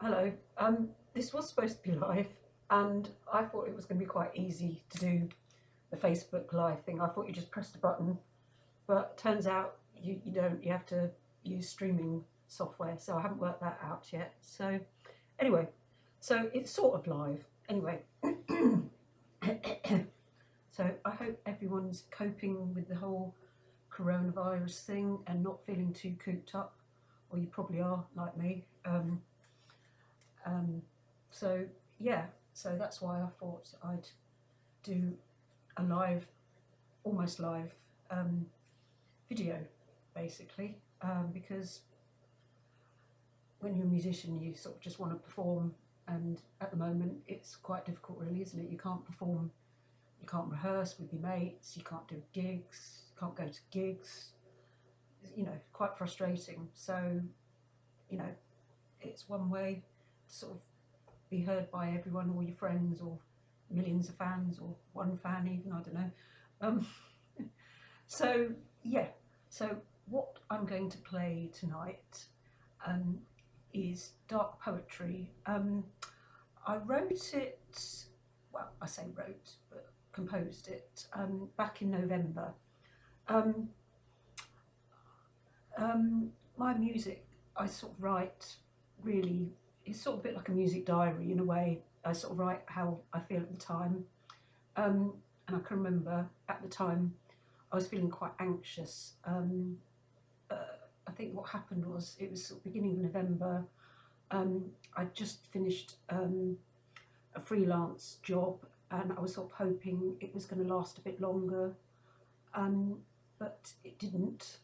Hello. This was supposed to be live, and I thought it was going to be quite easy to do the Facebook Live thing. I thought you just pressed a button, but turns out you don't. You have to use streaming software, so I haven't worked that out yet. So anyway, so it's sort of live. Anyway, so I hope everyone's coping with the whole coronavirus thing and not feeling too cooped up, or you probably are like me. Um, so yeah, so that's why I thought I'd do a live, almost live video, basically, because when you're a musician, you sort of just want to perform, and at the moment, it's quite difficult, really, isn't it? You can't perform, you can't rehearse with your mates, you can't do gigs, you can't go to gigs. Quite frustrating. So, you know, it's one way to sort of be heard by everyone, all your friends, or millions of fans, or one fan even, I don't know. Um, so, yeah, so what I'm going to play tonight um, is dark poetry. I wrote it, well, I say wrote, but composed it back in November. Um, my music, I sort of write really, it's sort of a bit like a music diary in a way. I sort of write how I feel at the time. Um, and I can remember at the time I was feeling quite anxious. Uh, I think what happened was it was sort of beginning of November. I'd just finished a freelance job, and I was sort of hoping it was going to last a bit longer, um, but it didn't.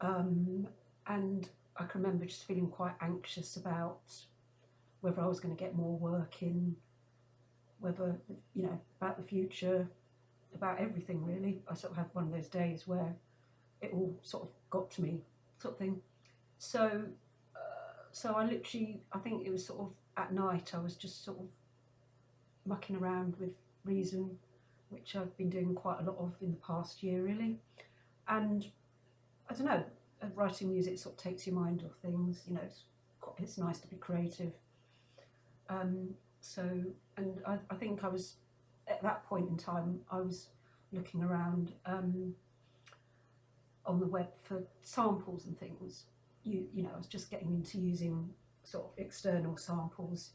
Um, and I can remember just feeling quite anxious about whether I was going to get more work in, whether, about the future, about everything really. I sort of had one of those days where it all sort of got to me, sort of thing. So, so I literally, I think it was sort of at night, I was just sort of mucking around with Reason, which I've been doing quite a lot of in the past year really. And I don't know, writing music sort of takes your mind off things, it's nice to be creative. Um, so, and I think I was, at that point in time, I was looking around on the web for samples and things. I was just getting into using sort of external samples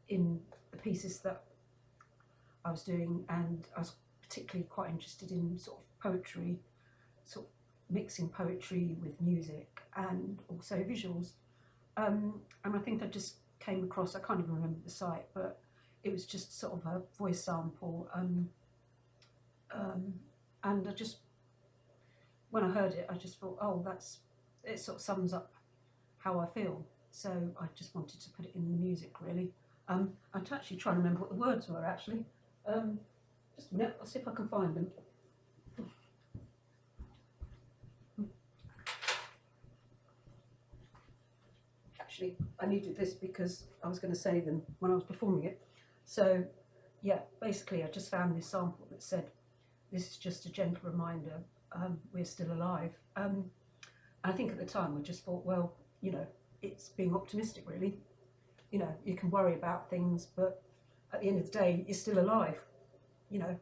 in the pieces that I was doing, and I was particularly quite interested in sort of poetry, sort of mixing poetry with music and also visuals. And I think I just came across, I can't even remember the site, but it was just sort of a voice sample. Um, and I just, when I heard it, I just thought, oh, it sort of sums up how I feel. So I just wanted to put it in the music, really. I'm actually trying to remember what the words were, actually. Just a minute, I'll see if I can find them. Actually, I needed this because I was going to say them when I was performing it. So, yeah, basically, I just found this sample that said, "This is just a gentle reminder, we're still alive." I think at the time I just thought, well, it's being optimistic, really. You can worry about things, but at the end of the day, you're still alive, you know,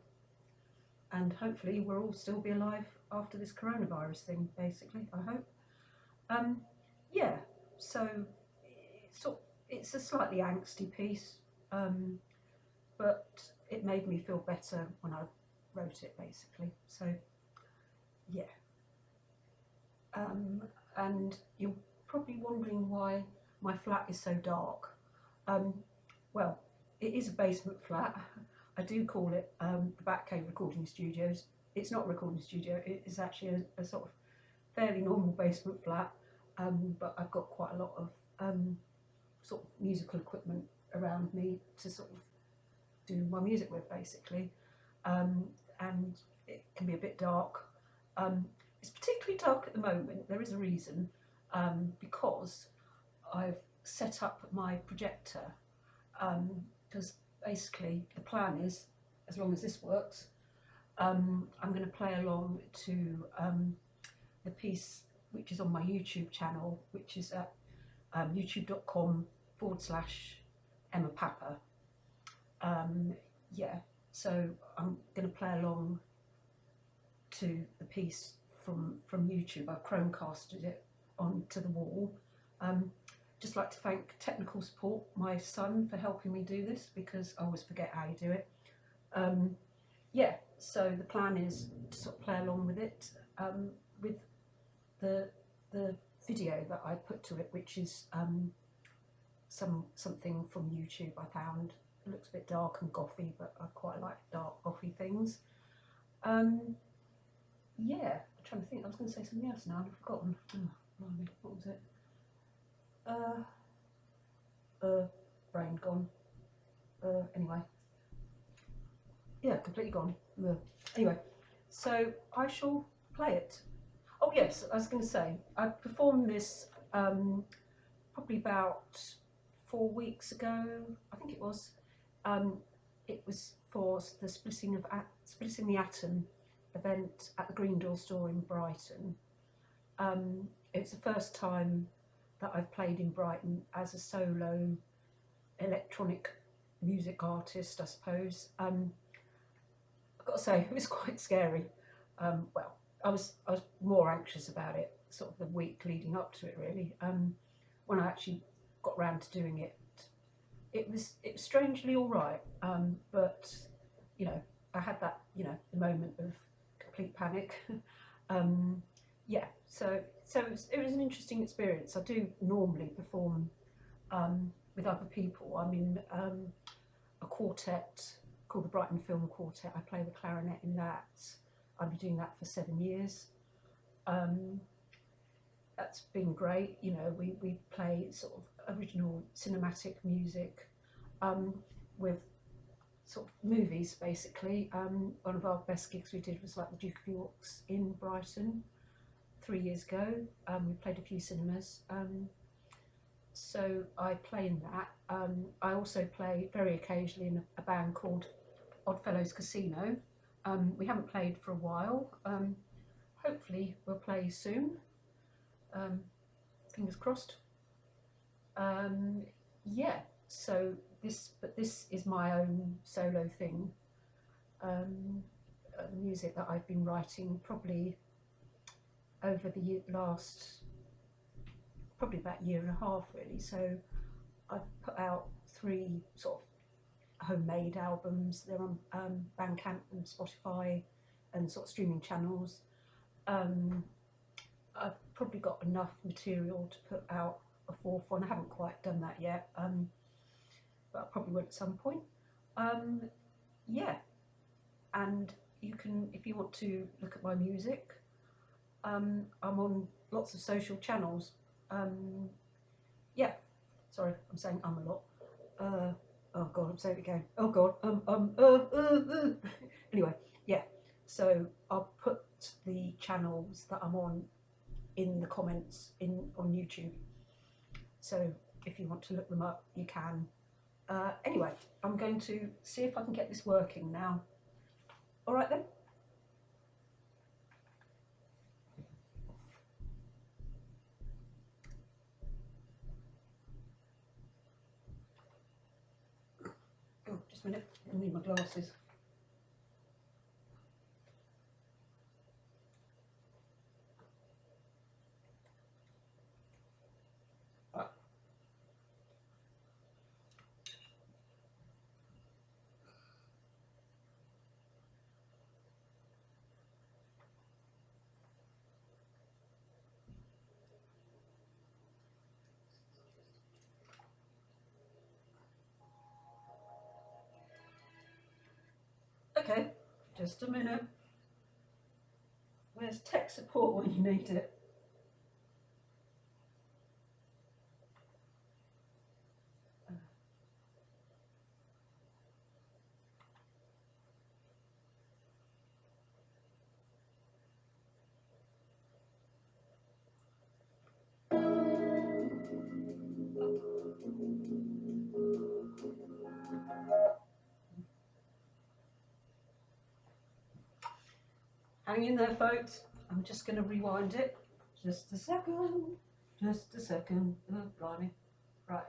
and hopefully we'll all still be alive after this coronavirus thing, basically, I hope. Um, yeah, so it's a slightly angsty piece, um, but it made me feel better when I wrote it, basically. So, yeah. Um, and you're probably wondering why my flat is so dark. Um, well, it is a basement flat. I do call it the Batcave recording studios. It's not a recording studio, it is actually a sort of fairly normal basement flat, but I've got quite a lot of sort of musical equipment around me to sort of do my music with, basically. Um, and it can be a bit dark. Um, it's particularly dark at the moment. There is a reason, because I've set up my projector, because basically the plan is, as long as this works, I'm going to play along to the piece which is on my YouTube channel, which is at youtube.com Emma Papa. Yeah, so I'm going to play along to the piece from YouTube. I've Chromecasted it onto the wall. Just like to thank technical support, my son, for helping me do this, because I always forget how you do it. Yeah, so the plan is to sort of play along with it, with the video that I put to it, which is something from YouTube I found. It looks a bit dark and gothy, but I quite like dark gothy things. Yeah, I'm trying to think. I was going to say something else now and I've forgotten. Oh, what was it? Brain gone. Anyway. Yeah, completely gone. Anyway, so I shall play it. Oh yes, I was going to say, I performed this probably about 4 weeks ago, I think it was. It was for the Splitting the Atom event at the Green Door store in Brighton. It's the first time that I've played in Brighton as a solo electronic music artist, I suppose. I've got to say, it was quite scary. Well, I was more anxious about it sort of the week leading up to it, really. When I actually got round to doing it, it was strangely all right. But you know, I had that, you know, the moment of complete panic. Yeah, so it was an interesting experience. I do normally perform with other people. I'm in a quartet called the Brighton Film Quartet. I play the clarinet in that. I've been doing that for 7 years. That's been great. You know, we play sort of original cinematic music with sort of movies, basically. One of our best gigs we did was like the Duke of York's in Brighton 3 years ago. We played a few cinemas. So I play in that. I also play very occasionally in a band called Oddfellows Casino. We haven't played for a while. Hopefully we'll play soon. Fingers crossed. Yeah, so this is my own solo thing. The music that I've been writing probably over the last, probably about 1.5 years, really. So I've put out 3 sort of homemade albums. They're on Bandcamp and Spotify and sort of streaming channels. I've probably got enough material to put out a 4th one. I haven't quite done that yet, but I probably will at some point. Yeah, and you can, if you want to look at my music, I'm on lots of social channels. Yeah, sorry, I'm saying a lot. Oh god, I'm saying it again. Oh god, Anyway, yeah, so I'll put the channels that I'm on in the comments on YouTube. So if you want to look them up, you can. Anyway, I'm going to see if I can get this working now. All right then. Oh, just a minute, I need my glasses. Okay, just a minute. Where's tech support when you need it? Hang in there, folks. I'm just going to rewind it. Just a second. Just a second. Oh, blimey. Right.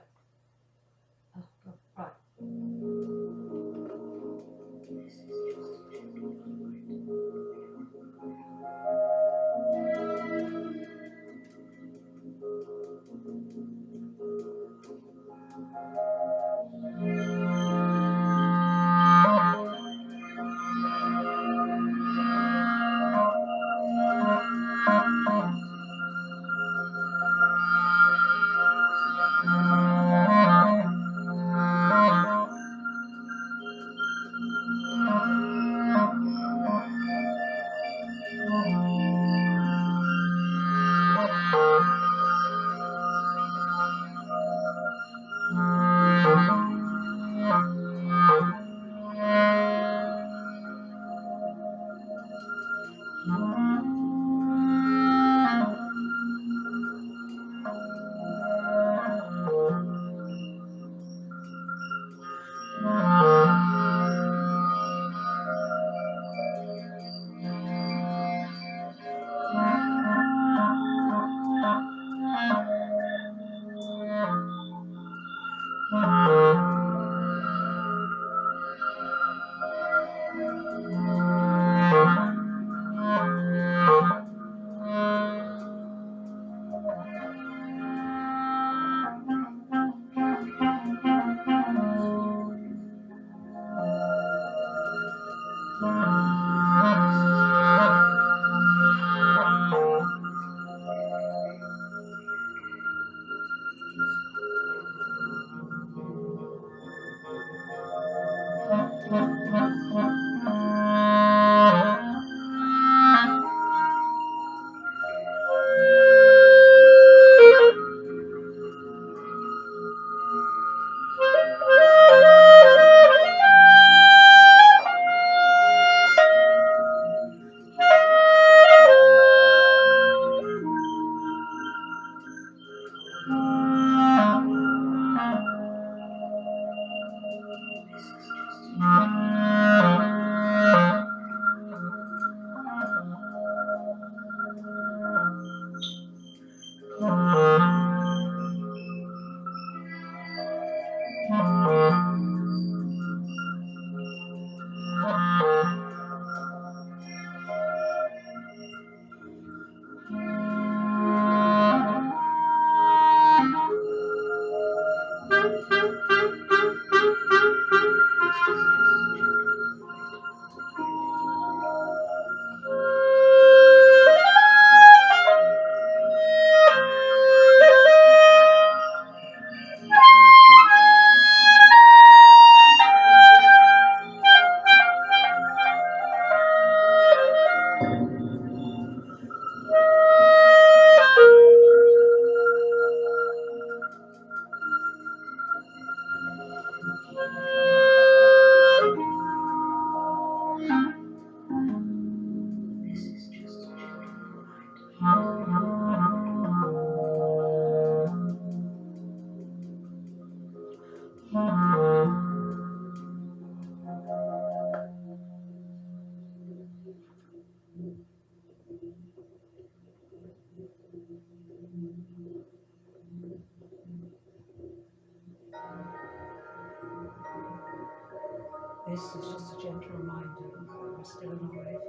This is just a gentle reminder that we're still alive.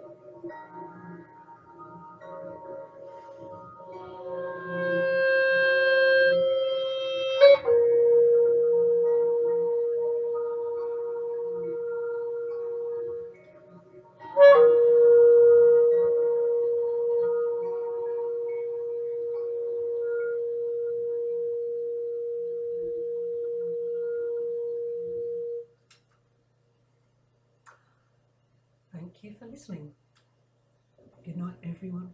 Thank you for listening. Good night, everyone.